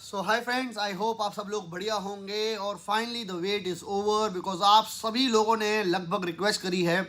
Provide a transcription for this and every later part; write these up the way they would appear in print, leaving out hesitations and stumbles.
So hi friends, I hope आप सब लोग बढ़िया होंगे और finally the wait is over because आप सभी लोगों ने लगभग रिक्वेस्ट करी है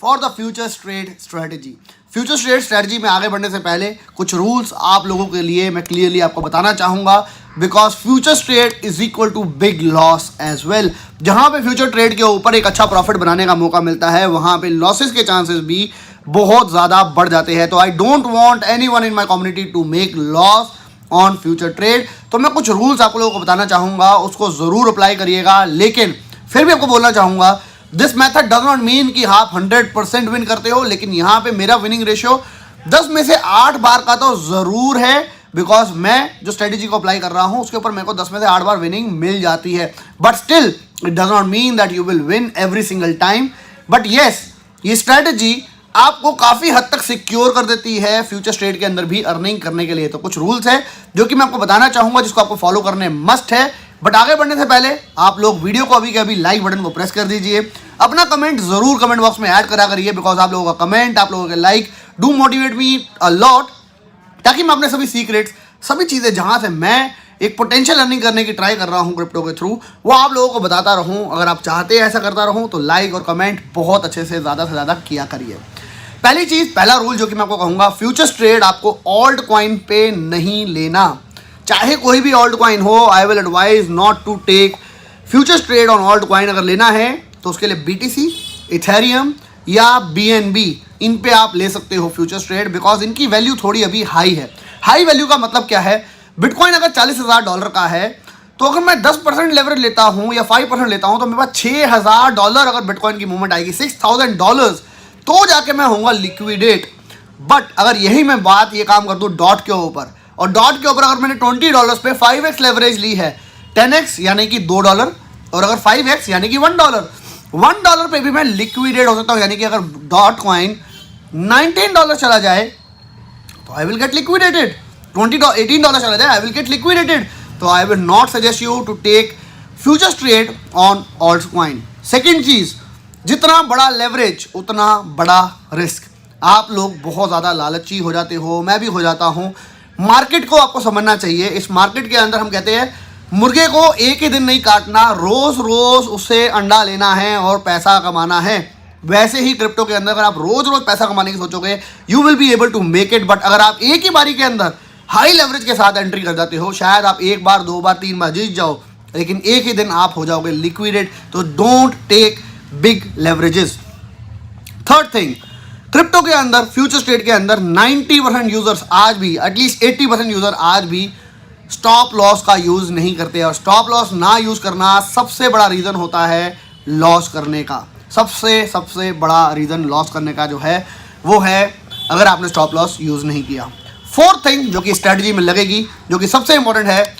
for the future trade strategy. Future trade strategy में आगे बढ़ने से पहले कुछ रूल्स आप लोगों के लिए मैं क्लियरली आपको बताना चाहूँगा because future trade is equal to big loss as well. जहाँ पे फ्यूचर ट्रेड के ऊपर एक अच्छा प्रॉफिट बनाने का मौका मिलता है वहाँ पे लॉसेस के चांसेस भी बहुत ज़्यादा बढ़ जाते हैं। तो I don't want anyone in my community to make loss on future trade. तो मैं कुछ रूल्स आप लोगों को बताना चाहूँगा, उसको ज़रूर अप्लाई करिएगा। लेकिन फिर भी आपको बोलना चाहूँगा this method does not mean कि आप 100% विन करते हो, लेकिन यहाँ पे मेरा विनिंग रेशियो 10 में से 8 बार का तो ज़रूर है बिकॉज मैं जो स्ट्रेटेजी को अप्लाई कर रहा हूँ उसके ऊपर मेरे को 10 में से 8 बार विनिंग मिल जाती है। But still it does not mean that you will win every single time. But yes, ये स्ट्रेटेजी आपको काफ़ी हद तक सिक्योर कर देती है फ्यूचर ट्रेड के अंदर भी अर्निंग करने के लिए। तो कुछ रूल्स है जो कि मैं आपको बताना चाहूँगा जिसको आपको फॉलो करने मस्ट है। बट आगे बढ़ने से पहले आप लोग वीडियो को अभी के अभी लाइक बटन को प्रेस कर दीजिए। अपना कमेंट जरूर कमेंट बॉक्स में ऐड करा करिए बिकॉज आप लोगों का कमेंट, आप लोगों के like do motivate me a lot, ताकि मैं अपने सभी सीक्रेट्स, सभी चीज़ें जहाँ से मैं एक पोटेंशियल अर्निंग करने की ट्राई कर रहा हूँ क्रिप्टो के थ्रू, वो आप लोगों को बताता रहूँ। अगर आप चाहते हैं ऐसा करता रहूँ तो लाइक और कमेंट बहुत अच्छे से ज़्यादा किया करिए। पहली चीज़, पहला रूल जो कि मैं आपको कहूँगा, फ्यूचर्स ट्रेड आपको ऑल्ट कॉइन पे नहीं लेना। चाहे कोई भी ऑल्ट कॉइन हो, I will advise not to take futures trade on altcoin. अगर लेना है तो उसके लिए BTC, इथेरियम या BNB, इन पे आप ले सकते हो फ्यूचर्स ट्रेड बिकॉज इनकी वैल्यू थोड़ी अभी हाई है। हाई वैल्यू का मतलब क्या है? बिटकॉइन अगर $40,000 का है तो अगर मैं 10% लेवरेज लेता हूँ या 5% लेता हूँ तो मेरे पास $6,000 अगर बिटकॉइन की मूवमेंट आएगी, $6,000, तो जाके मैं होऊंगा लिक्विडेट। बट अगर यही मैं बात ये काम कर दूँ डॉट के ऊपर, और डॉट के ऊपर अगर मैंने $20 पे 5x लेवरेज ली है, 10x यानी कि $2, और अगर 5x यानी कि $1 पे भी मैं लिक्विडेट हो सकता हूँ। यानी कि अगर डॉट कॉइन $19 चला जाए तो आई विल गेट लिक्विडेटेड, $18 चला जाए आई विल गेट लिक्विडेटेड। तो I will not suggest you to take futures trade on altcoin. Second चीज़, जितना बड़ा लेवरेज उतना बड़ा रिस्क। आप लोग बहुत ज़्यादा लालची हो जाते हो, मैं भी हो जाता हूँ। मार्केट को आपको समझना चाहिए। इस मार्केट के अंदर हम कहते हैं मुर्गे को एक ही दिन नहीं काटना, रोज़ रोज़ उससे अंडा लेना है और पैसा कमाना है। वैसे ही क्रिप्टो के अंदर अगर आप रोज़ रोज़ पैसा कमाने की सोचोगे you will be able to make it. But अगर आप एक ही बारी के अंदर हाई लेवरेज के साथ एंट्री कर जाते हो, शायद आप 1 बार 2 बार 3 बार जीत जाओ, लेकिन एक ही दिन आप हो जाओगे लिक्विडेट। तो don't take big leverages. Third thing, crypto के अंदर, फ्यूचर ट्रेड के अंदर 90% यूजर्स आज भी, एटलीस्ट 80% यूजर आज भी स्टॉप लॉस का यूज नहीं करते। और स्टॉप लॉस ना यूज करना सबसे बड़ा रीजन होता है लॉस करने का। सबसे बड़ा रीजन लॉस करने का जो है वो है अगर आपने स्टॉप लॉस यूज नहीं किया। फोर्थ थिंग जो कि स्ट्रेटजी में लगेगी, जो कि सबसे इंपॉर्टेंट है,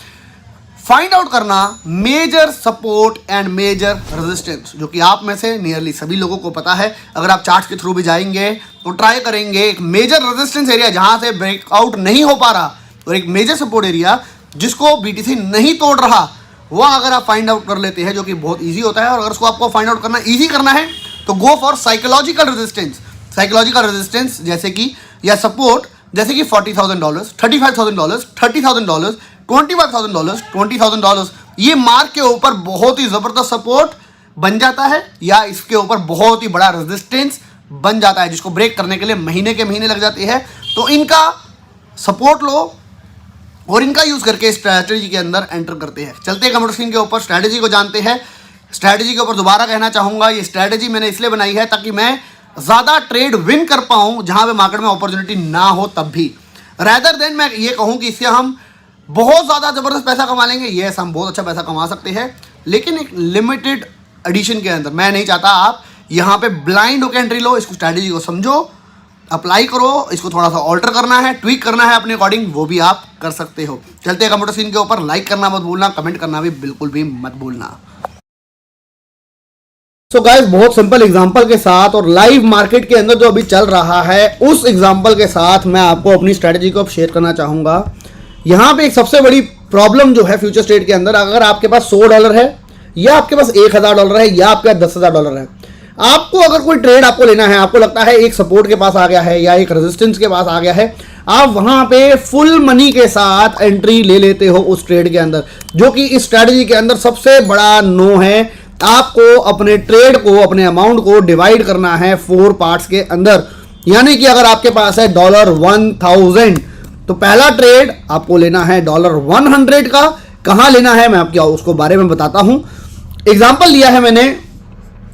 फाइंड आउट करना major support and major resistance, जो कि आप में से नियरली सभी लोगों को पता है। अगर आप चार्ट्स के थ्रू भी जाएंगे तो ट्राई करेंगे एक मेजर रेजिस्टेंस एरिया जहां से ब्रेकआउट नहीं हो पा रहा, और एक मेजर सपोर्ट एरिया जिसको BTC नहीं तोड़ रहा, वह अगर आप फाइंड आउट कर लेते हैं, जो कि बहुत ईजी होता है। और अगर उसको आपको फाइंड आउट करना ईजी करना है तो go for psychological resistance. Psychological resistance जैसे कि, या सपोर्ट जैसे कि $40,000, $35,000, $30,000, $25,000, $20,000, ये मार्क के ऊपर बहुत ही ज़बरदस्त सपोर्ट बन जाता है या इसके ऊपर बहुत ही बड़ा रेजिस्टेंस बन जाता है, जिसको ब्रेक करने के लिए महीने के महीने लग जाते हैं। तो इनका सपोर्ट लो और इनका यूज़ करके स्ट्रैटेजी के अंदर एंटर करते हैं। चलते हैं कंप्यूटर स्क्रीन के ऊपर, स्ट्रैटेजी को जानते हैं। स्ट्रैटेजी के ऊपर दोबारा कहना चाहूँगा, ये स्ट्रैटेजी मैंने इसलिए बनाई है ताकि मैं ज़्यादा ट्रेड विन कर पाऊँ जहाँ पे मार्केट में अपॉर्चुनिटी ना हो तब भी, रैदर देन मैं ये कहूँ कि इससे हम बहुत ज़्यादा ज़बरदस्त पैसा कमा लेंगे। येस, हम बहुत अच्छा पैसा कमा सकते हैं, लेकिन एक लिमिटेड एडिशन के अंदर। मैं नहीं चाहता आप यहाँ पे ब्लाइंड होकर एंट्री लो। इसको, स्ट्रैटेजी को समझो, अप्लाई करो, इसको थोड़ा सा ऑल्टर करना है, ट्वीक करना है अपने अकॉर्डिंग, वो भी आप कर सकते हो। चलते हैं कंप्यूटर स्क्रीन के ऊपर। लाइक करना मत भूलना, कमेंट करना भी बिल्कुल भी मत भूलना। सो गाइस, बहुत सिंपल एग्जांपल के साथ और लाइव मार्केट के अंदर जो अभी चल रहा है उस एग्जांपल के साथ मैं आपको अपनी स्ट्रैटेजी को शेयर करना चाहूँगा। यहाँ पे एक सबसे बड़ी प्रॉब्लम जो है फ्यूचर ट्रेड के अंदर, अगर आपके पास $100 है या आपके पास $1,000 है या आपके पास $10,000 है, आपको अगर कोई ट्रेड आपको लेना है, आपको लगता है एक सपोर्ट के पास आ गया है या एक रेजिस्टेंस के पास आ गया है, आप वहां पे फुल मनी के साथ एंट्री ले लेते हो उस ट्रेड के अंदर, जो कि इस स्ट्रैटेजी के अंदर सबसे बड़ा नो है। आपको अपने ट्रेड को, अपने अमाउंट को डिवाइड करना है 4 पार्ट्स के अंदर। यानी कि अगर आपके पास है $1000 तो पहला ट्रेड आपको लेना है $100 का। कहां लेना है मैं आपको उसको बारे में बताता हूं। एग्जांपल लिया है मैंने,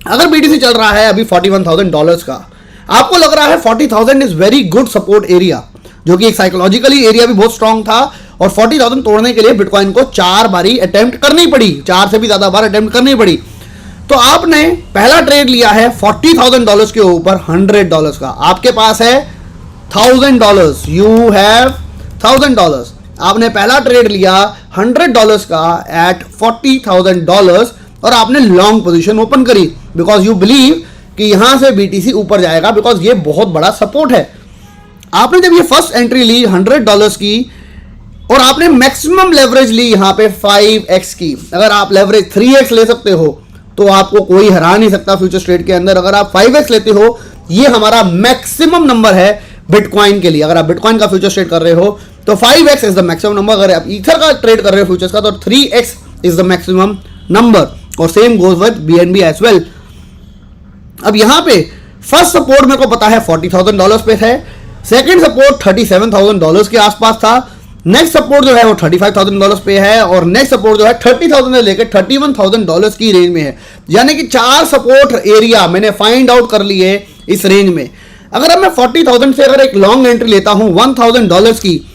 अगर BTC चल रहा है अभी $41,000 का, आपको लग रहा है 40,000 is very good support area, जो कि एक साइकोलॉजिकली एरिया भी बहुत स्ट्रांग था, और 40,000 तोड़ने के लिए बिटकॉइन को 4 बारी अटेम्प्ट करनी पड़ी, 4 से भी ज्यादा बार अटेम्प्ट करनी पड़ी। तो आपने पहला ट्रेड लिया है $40,000 के ऊपर $100 का। आपके पास है $1,000, यू हैव $1,000। आपने पहला ट्रेड लिया $100 का एट $40,000 और आपने लॉन्ग पोजीशन ओपन करी, बिकॉज यू बिलीव कि यहां से BTC ऊपर जाएगा, बिकॉज ये बहुत बड़ा सपोर्ट है। आपने जब ये फर्स्ट एंट्री ली $100 की और आपने मैक्सिमम लेवरेज ली यहां पे 5x की, अगर आप लेवरेज 3x ले सकते हो तो आपको कोई हरा नहीं सकता फ्यूचर्स ट्रेड के अंदर। अगर आप 5x लेते हो, ये हमारा मैक्सिमम नंबर है बिटकॉइन के लिए। अगर आप बिटकॉइन का फ्यूचर्स ट्रेड कर रहे हो तो 5x is the maximum number. अगर आप ईथर का ट्रेड कर रहे हो फ्यूचर्स का तो 3x is the maximum number, और same goes with BNB as well. अब यहां पे फर्स्ट सपोर्ट मेरे को पता है $40,000 पे है, सेकंड सपोर्ट $37,000 के आसपास था, नेक्स्ट सपोर्ट जो है वो $35,000 पे है, और नेक्स्ट सपोर्ट जो है 30,000 से लेकर $31,000 की रेंज में है। यानी कि 4 सपोर्ट एरिया मैंने फाइंड आउट कर लिए इस रेंज में। अगर अब मैं 40,000 से अगर एक लॉन्ग एंट्री लेता हूं $1,000 की,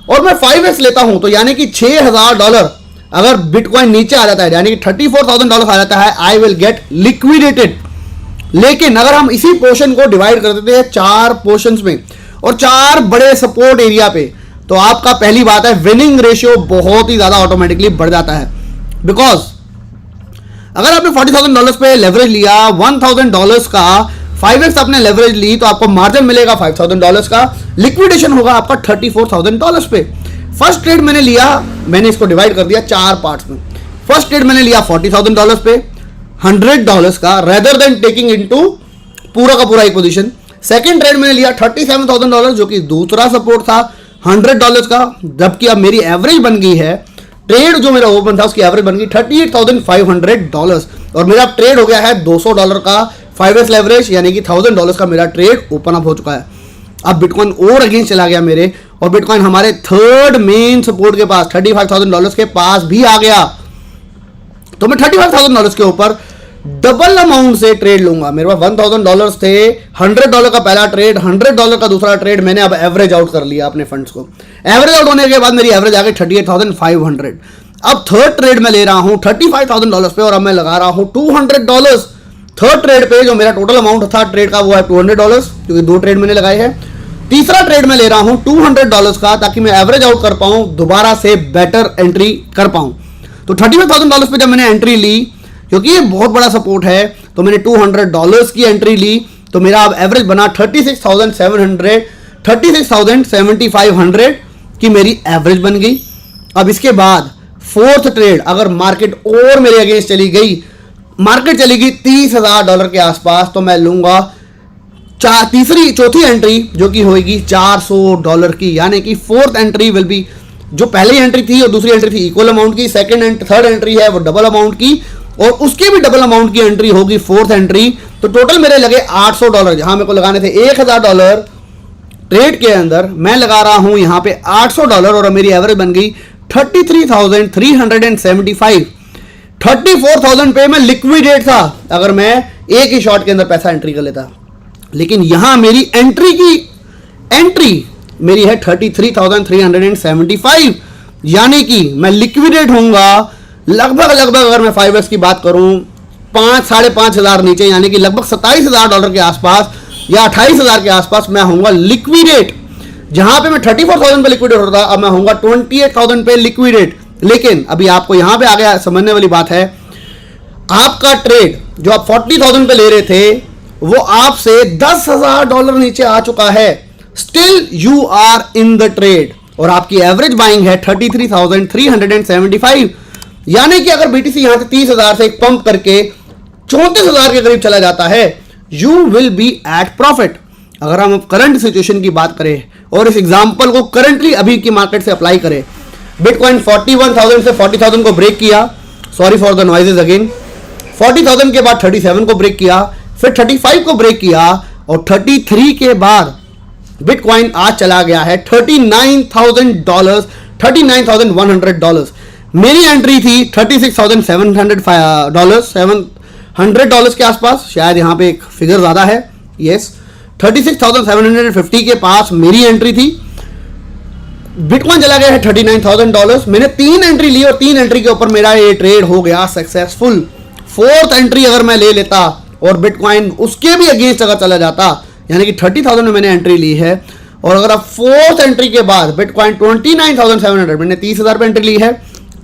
और मैं 5x लेता हूं, तो यानी कि $6,000 अगर बिटकॉइन नीचे आ जाता है, यानी कि $34,000 आ जाता है, आई विल गेट लिक्विडेटेड। लेकिन अगर हम इसी पोर्शन को डिवाइड कर देते हैं 4 पोर्शंस में और 4 बड़े सपोर्ट एरिया पे, तो आपका पहली बात है विनिंग रेशियो बहुत ही ज्यादा ऑटोमेटिकली बढ़ जाता है। बिकॉज अगर आपने $40,000 पे लेवरेज लिया, $1,000 का 5x आपने लेवरेज ली, तो आपको मार्जिन मिलेगा $5,000 का, लिक्विडेशन होगा आपका $34,000 पे। फर्स्ट ट्रेड मैंने लिया, मैंने इसको डिवाइड कर दिया 4 पार्ट्स में। फर्स्ट ट्रेड मैंने लिया $40,000 पे $100 का, रेदर देन टेकिंग इनटू पूरा का पूरा एक पोजीशन। सेकंड ट्रेड मैंने लिया $37,000, जो कि दूसरा सपोर्ट था $100 का, जबकि अब मेरी एवरेज बन गई है, ट्रेड जो मेरा ओपन था उसकी एवरेज बन गई $38,500, और मेरा ट्रेड हो गया है $200 का 5x लेवरेज, यानी कि $1,000 का मेरा ट्रेड ओपन अप हो चुका है। अब बिटकॉइन और अगेंस्ट चला गया मेरे, और बिटकॉइन हमारे थर्ड मेन सपोर्ट के पास $35,000 के पास भी आ गया। तो मैं $35,000 के ऊपर डबल अमाउंट से ट्रेड लूंगा। मेरे पास $1,000 थे, $100 का पहला ट्रेड, $100 का दूसरा ट्रेड, मैंने अब एवरेज आउट कर लिया अपने फंड्स को। एवरेज आउट होने के बाद मेरी एवरेज आ गई $38,500। अब थर्ड ट्रेड में ले रहा हूं $35,000 पे, और अब मैं लगा रहा हूं $200 थर्ड ट्रेड पे। जो मेरा टोटल अमाउंट था ट्रेड का वो है $200, क्योंकि 2 ट्रेड मैंने लगाए हैं। तीसरा ट्रेड में ले रहा हूं $200 का, ताकि मैं एवरेज आउट कर पाऊं, दोबारा से बेटर एंट्री कर पाऊं। तो $35,000 पे जब मैंने एंट्री ली, क्योंकि ये बहुत बड़ा सपोर्ट है, तो मैंने $200 की एंट्री ली, तो मेरा अब एवरेज बना 36,700 की मेरी एवरेज बन गई। अब इसके बाद फोर्थ ट्रेड, अगर मार्केट और मेरे अगेंस्ट चली गई, मार्केट चली गई $30,000 के आसपास, तो मैं लूंगा चौथी एंट्री, जो कि होगी $400 की। यानी कि फोर्थ एंट्री विल बी, जो पहली एंट्री थी और दूसरी एंट्री थी इक्वल अमाउंट की, सेकंड एंड थर्ड एंट्री है वो डबल अमाउंट की, और उसके भी डबल अमाउंट की एंट्री होगी फोर्थ एंट्री। तो टोटल मेरे लगे $800, जहां मेरे को लगाने थे $1,000 ट्रेड के अंदर, मैं लगा रहा हूं यहां पे $800, और मेरी एवरेज बन गई 33,375। 34,000 पे मैं लिक्विडेट था अगर मैं एक ही शॉट के अंदर पैसा एंट्री कर लेता। लेकिन यहां मेरी एंट्री मेरी है 33,375, यानी कि मैं लिक्विडेट होऊंगा लगभग अगर मैं 5x की बात करूं 5,500 नीचे, यानी कि लगभग $27,000 के आसपास या 28,000 के आसपास मैं होऊंगा लिक्विडेट। जहां पे मैं 34,000 पे लिक्विडेट होता था, अब मैं होऊंगा 28,000 पे लिक्विडेट। लेकिन अभी आपको यहां पे आ गया समझने वाली बात है, आपका ट्रेड जो आप 40,000 पे ले रहे थे वो आपसे $10,000 नीचे आ चुका है, still you are in the trade, और आपकी एवरेज बाइंग है 33,375। यानी कि अगर BTC यहां से 30,000 से एक पंप करके 34,000 के करीब चला जाता है, you will be at profit. अगर हम करंट सिचुएशन की बात करें और इस एग्जाम्पल को करंटली अभी की मार्केट से अप्लाई करें, बिटकॉइन 41,000 से 40,000 को ब्रेक किया, sorry for the noises again, 40,000 के बाद 37 को ब्रेक किया, फिर 35 को ब्रेक किया और 33 के बाद बिटकॉइन आज चला गया है $39,000, $39,100। मेरी एंट्री थी $36,700, $700 के आसपास, शायद यहां पे एक फिगर ज्यादा है, यस 36,750 के पास मेरी एंट्री थी। बिटकॉइन चला गया है $39,000। मैंने 3 एंट्री ली और 3 एंट्री के ऊपर मेरा ये ट्रेड हो गया सक्सेसफुल। 4th एंट्री अगर मैं ले लेता और बिटकॉइन उसके भी अगेंस्ट अगर चला जाता, यानी कि 30,000 में मैंने एंट्री ली है, और अगर आप 4th एंट्री के बाद बिटकॉइन 29,700, मैंने 30,000 पे एंट्री ली है।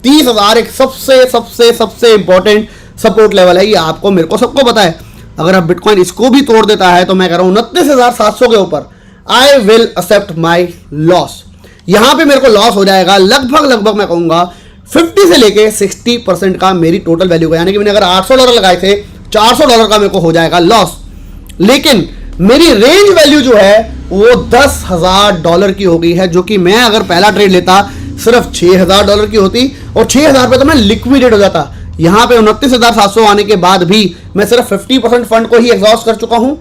30,000 एक सबसे सबसे सबसे इंपॉर्टेंट सपोर्ट लेवल है, ये आपको मेरे को सबको पता है। अगर आप बिटकॉइन इसको भी तोड़ देता है तो मैं कह रहा हूं 29,700 के ऊपर I will accept my loss. यहां पे मेरे को लॉस हो जाएगा लगभग मैं कहूंगा 50 से लेके 60% का मेरी टोटल वैल्यू का, यानी कि मैंने अगर $800 लगाए थे, $400 का मेरे को हो जाएगा लॉस। लेकिन मेरी रेंज वैल्यू जो है वो $10,000 की हो गई है, जो कि मैं अगर पहला ट्रेड लेता सिर्फ $6,000 की होती और 6,000 पे तो मैं लिक्विडेट हो जाता। यहां पे 29,700 आने के बाद भी मैं सिर्फ 50% फंड को ही एग्जॉस्ट कर चुका हूं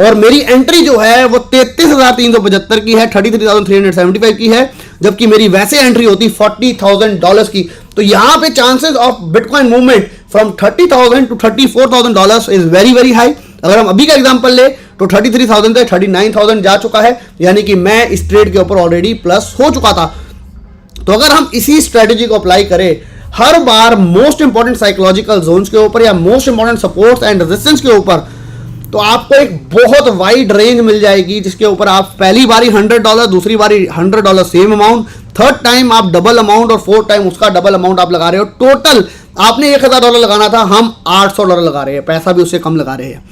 और मेरी एंट्री जो है वो 33,375 की है, 33,375 की है, जबकि मेरी वैसे एंट्री होती $40,000 की। तो यहां पे chances of bitcoin movement from $30,000 to $34,000 is very very high. अगर हम अभी का एग्जांपल ले तो 33,000 से 39,000 जा चुका है, यानी कि मैं इस ट्रेड के ऊपर ऑलरेडी प्लस हो चुका था। तो अगर हम इसी स्ट्रेटेजी को अप्लाई करें हर बार मोस्ट इंपॉर्टेंट साइकोलॉजिकल जोन्स के ऊपर या most important supports and resistance के ऊपर, तो आपको एक बहुत वाइड रेंज मिल जाएगी, जिसके ऊपर आप पहली बारी $100, दूसरी बारी $100 सेम अमाउंट, थर्ड टाइम आप डबल अमाउंट और फोर्थ टाइम उसका डबल अमाउंट आप लगा रहे हो। टोटल आपने $1,000 लगाना था, हम $800 लगा रहे हैं, पैसा भी उससे कम लगा रहे हैं।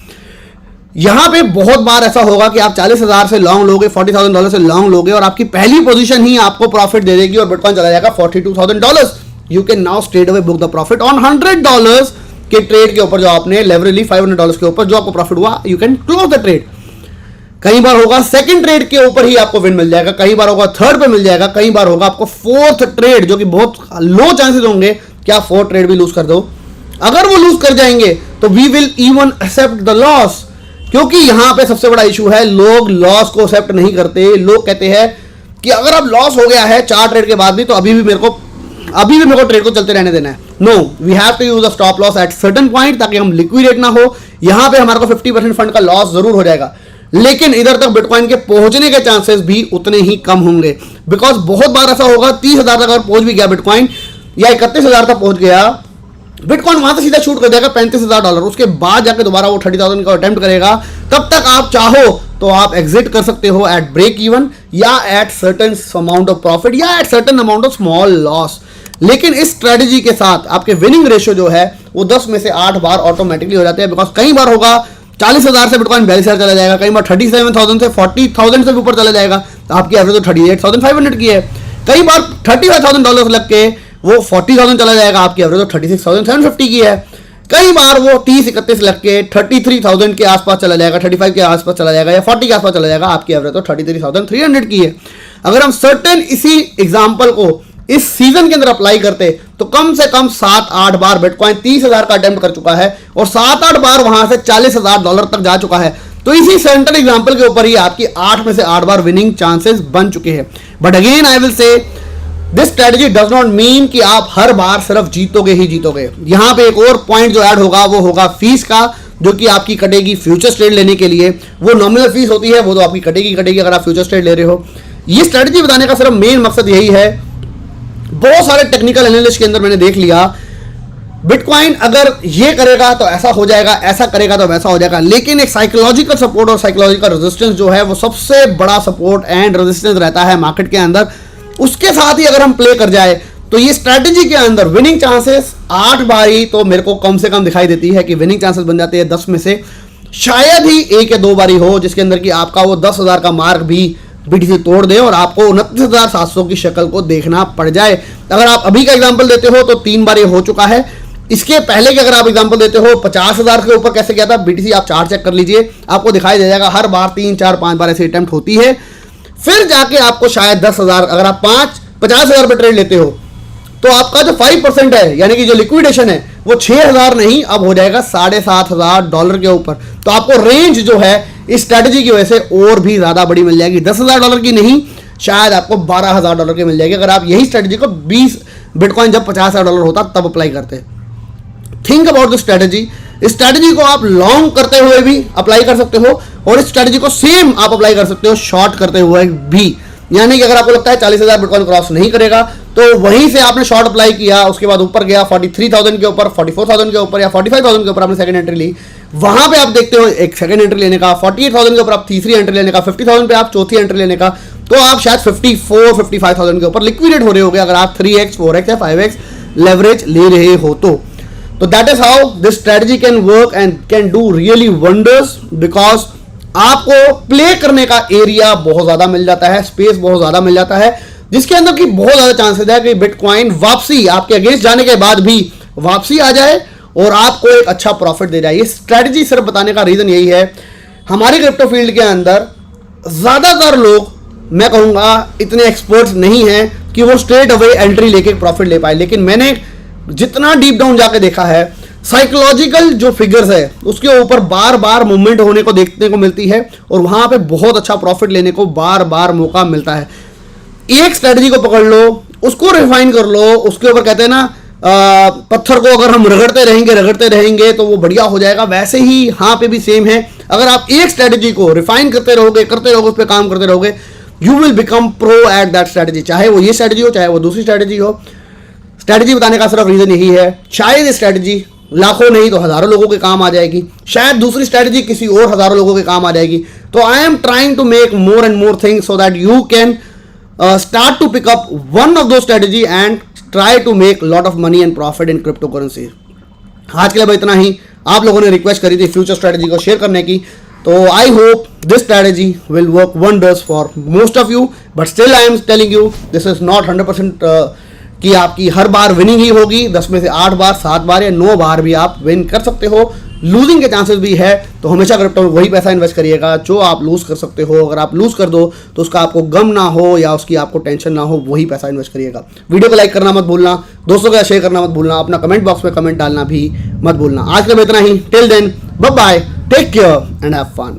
यहां पे बहुत बार ऐसा होगा कि आप 40,000 से लॉन्ग लोगे, $40,000 से लॉन्ग लोगे और आपकी पहली पोजीशन ही आपको प्रॉफिट दे देगी और बिटकॉइन चला जाएगा $42,000। You can now straight away book the profit on $100 के ट्रेड के ऊपर जो आपने लेवरेज ली, $500 के ऊपर जो आपको प्रॉफिट हुआ, you can close the trade. कई बार होगा सेकंड ट्रेड के ऊपर ही आपको विन मिल जाएगा, कई बार होगा थर्ड पे मिल जाएगा, कई बार होगा आपको फोर्थ ट्रेड, जो कि बहुत लो चांसेस होंगे कि आप फोर्थ ट्रेड भी लूज कर दो। अगर वो लूज कर जाएंगे तो we will even accept the loss, क्योंकि यहां पे सबसे बड़ा इशू है लोग लॉस को एक्सेप्ट नहीं करते। लोग कहते हैं कि अगर अब लॉस हो गया है 4 ट्रेड के बाद भी, तो अभी भी मेरे को ट्रेड को चलते रहने देना है। No, we have to use a stop loss at certain point, ताकि हम लिक्विडेट ना हो। यहां पे हमारे को 50% फंड का लॉस जरूर हो जाएगा, लेकिन इधर तक बिटकॉइन के पहुंचने के चांसेस भी उतने ही कम होंगे। बिकॉज बहुत बार ऐसा होगा 30,000 तक अगर पहुंच भी गया बिटकॉइन या 31,000 तक पहुंच गया बिटकॉइन, वहां से सीधा शूट कर देगा $35,000। उसके बाद जाके दोबारा वो 30,000 का अटेम्प्ट करेगा। तब तक आप चाहो तो आप एग्जिट कर सकते हो एट ब्रेक इवन या at certain amount of profit या at certain amount of small loss. लेकिन इस स्ट्रेटेजी के साथ आपके विनिंग रेशियो जो है वो 10 में से 8 बार ऑटोमेटिकली हो जाते हैं। बिकॉज कई बार होगा 40,000 से बिटकॉइन 42,000 चला जाएगा, कई बार 37,000 से 40,000 से ऊपर चला जाएगा, तो आपकी एवरेज तो 38,500 की है। कई बार $35,000 लग के वो 40,000 चला जाएगा, आपकी एवरेज तो 36,750 की है। कई बार वो 30-31 लग के 33,000 के आसपास चला जाएगा, 35 के आसपास चला जाएगा या 40 के आसपास चला जाएगा, आपकी एवरेज तो 33,300 की है। अगर हम सर्टेन इसी एग्जाम्पल को इस सीजन के अंदर अप्लाई करते तो कम से कम 7-8 बार बिटकॉइन 30,000 का अटेम्प्ट कर चुका है और 7-8 बार वहां से $40,000 तक जा चुका है। तो इसी सेंटर एग्जाम्पल के ऊपर ही आपकी 8 में से 8 बार विनिंग चांसेस बन चुके हैं। But again I will say this strategy does not mean कि आप हर बार सिर्फ जीतोगे ही जीतोगे। यहां पे एक और पॉइंट जो ऐड होगा वो होगा फीस का, जो कि आपकी कटेगी फ्यूचर्स ट्रेड लेने के लिए। वो नॉमिनल फीस होती है, वो तो आपकी कटेगी अगर आप फ्यूचर्स ट्रेड ले रहे हो। ये स्ट्रेटजी बताने का सिर्फ मेन मकसद यही है। बहुत सारे टेक्निकल एनालिस्ट के अंदर मैंने देख लिया बिटकॉइन अगर ये करेगा तो ऐसा हो जाएगा, ऐसा करेगा तो वैसा हो जाएगा, लेकिन एक साइकोलॉजिकल सपोर्ट और साइकोलॉजिकल रेजिस्टेंस जो है वो सबसे बड़ा सपोर्ट एंड रेजिस्टेंस रहता है मार्केट के अंदर। उसके साथ ही अगर हम प्ले कर जाए तो ये स्ट्रेटजी के अंदर विनिंग चांसेस 8 बारी तो मेरे को कम से कम दिखाई देती है कि विनिंग चांसेस बन जाते हैं 10 में से शायद ही 1 या 2 बारी हो जिसके अंदर कि आपका वो 10,000 का मार्क भी बीटीसी तोड़ दे और आपको 29,700 की शक्ल को देखना पड़ जाए। अगर आप अभी का एग्जांपल देते हो तो 3 बार ये हो चुका है। इसके पहले के अगर आप एग्जांपल देते हो 50,000 के ऊपर कैसे गया था बीटीसी, आप चार्ट चेक कर लीजिए, आपको दिखाई दे जाएगा हर बार 3, 4, 5 बार ऐसी अटेम्प्ट होती है। फिर जाके आपको शायद 10,000, अगर आप 50,000 पे ट्रेड लेते हो तो आपका जो 5% है, यानी कि जो लिक्विडेशन है, वो 6,000 नहीं, अब हो जाएगा $7,500 के ऊपर। तो आपको रेंज जो है इस स्ट्रेटजी की वजह से और भी ज्यादा बड़ी मिल जाएगी, $10,000 की नहीं, शायद आपको $12,000 की मिल जाएगी, अगर आप यही स्ट्रेटजी को 20 बिटकॉइन जब $50,000 होता तब अप्लाई करते। Think about the strategy. इस स्ट्रेटजी को आप लॉन्ग करते हुए भी अप्लाई कर सकते हो और इस स्ट्रेटजी को सेम आप अप्लाई कर सकते हो शॉर्ट करते हुए भी। यानी कि अगर आपको लगता है 40,000 बिटकॉइन क्रॉस नहीं करेगा तो वहीं से आपने शॉर्ट अप्लाई किया, उसके बाद ऊपर गया 43,000 के ऊपर, 44,000 के ऊपर या 45,000 के ऊपर आपने सेकंड एंट्री ली, वहां पे आप देखते हो एक सेकंड एंट्री लेने का, 48,000 के ऊपर आप तीसरी एंट्री लेने का, 50,000 पे आप चौथी एंट्री लेने का, तो आप शायद 55,000 के ऊपर लिक्विडेट हो रहे होगे अगर आप 3x 4x या 5x लेवरेज ले रहे हो तो that is how this strategy can work and can do really wonders, because आपको प्ले करने का एरिया बहुत ज्यादा मिल जाता है, स्पेस बहुत ज्यादा मिल जाता है, जिसके अंदर की बहुत ज्यादा चांसेस है कि बिटकॉइन वापसी आपके अगेंस्ट जाने के बाद भी वापसी आ जाए और आपको एक अच्छा प्रॉफिट दे जाए। ये स्ट्रेटजी सिर्फ बताने का रीजन यही है, हमारे क्रिप्टो फील्ड के अंदर ज्यादातर लोग, मैं कहूंगा, इतने एक्सपर्ट्स नहीं हैं कि वो स्ट्रेट अवे एंट्री लेके प्रॉफिट ले पाए, लेकिन मैंने जितना डीप डाउन जाके देखा है, साइकोलॉजिकल जो फिगर्स है उसके ऊपर बार बार मूवमेंट होने को देखने को मिलती है और वहां पे बहुत अच्छा प्रॉफिट लेने को बार बार मौका मिलता है। एक स्ट्रेटजी को पकड़ लो, उसको रिफाइन कर लो, उसके ऊपर कहते हैं ना पत्थर को अगर हम रगड़ते रहेंगे तो वो बढ़िया हो जाएगा, वैसे ही यहाँ पे भी सेम है। अगर आप एक स्ट्रेटजी को रिफाइन करते रहोगे उस पर काम करते रहोगे, you will become pro at that strategy, चाहे वो ये स्ट्रेटजी हो चाहे वो दूसरी स्ट्रेटजी हो। स्ट्रेटजी बताने का सिर्फ रीजन यही है, शायद स्ट्रेटजी लाखों नहीं तो हजारों लोगों के काम आ जाएगी, शायद दूसरी स्ट्रेटजी किसी और हजारों लोगों के काम आ जाएगी। तो I am trying to make more and more things so that you can start to pick up one of those strategy and try to make lot of money and profit in cryptocurrency। आज के लिए इतना ही। आप लोगों ने request करी थी future strategy को शेयर करने की, तो I hope this strategy will work wonders for most of you, but still I am telling you this is not 100% कि आपकी हर बार विनिंग ही होगी। 10 में से 8 बार 7 बार या 9 बार भी आप विन कर सकते हो, लूजिंग के चांसेस भी है। तो हमेशा क्रिप्टो में वही पैसा इन्वेस्ट करिएगा जो आप लूज कर सकते हो। अगर आप लूज कर दो तो उसका आपको गम ना हो या उसकी आपको टेंशन ना हो, वही पैसा इन्वेस्ट करिएगा। वीडियो को लाइक करना मत भूलना, दोस्तों के साथ शेयर करना मत भूलना, अपना कमेंट बॉक्स में कमेंट डालना भी मत भूलना। आज के लिए इतना ही। Till then bye bye, take care and have fun.